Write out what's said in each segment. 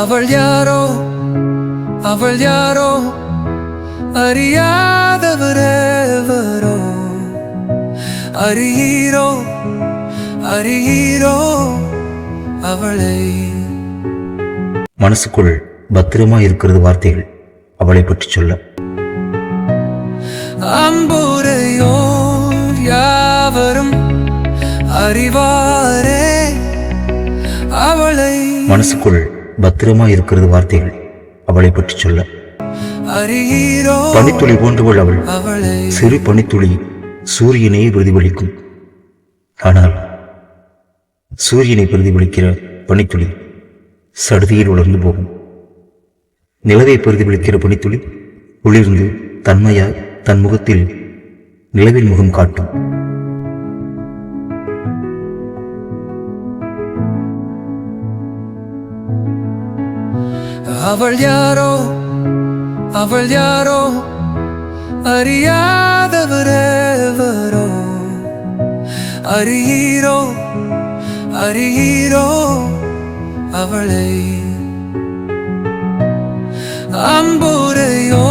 அவள் யாரோ அவள் யாரோ அறியாதவரேவரோ அறியீரோ அறியீரோ அவளை. மனசுக்குள் பத்திரமா இருக்கிறது வார்த்தைகள் அவளை பற்றி சொல்ல. அம்புரையோ யாவரும் அறிவாரே அவளை. மனசுக்குள் பத்திரமா இருக்கிறது வார்த்தைகள் அவளை பற்றி சொல்ல. அறியீரோ பனித்துளி போன்றவள் அவள். அவளை. சிறு பனித்துளி சூரியனை பிரதிபலிக்கும். ஆனால் சூரியனை பிரதிபலிக்கிற பனித்துளி சடுதியில் உலர்ந்து போகும். நிலவை பிரதிபலிக்கிற பனித்துளி குளிர்ந்து தன்மையாய் தன் முகத்தில் நிலவின் முகம் காட்டும். அவள் யாரோ அவள் யாரோ அறியாதவரேவரோ அறியீரோ அறியீரோ அவளை. அம்புரையோ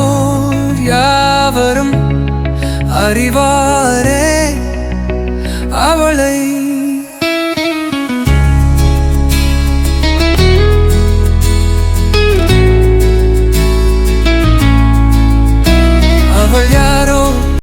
யாவரும் அறிவாரே அவளை.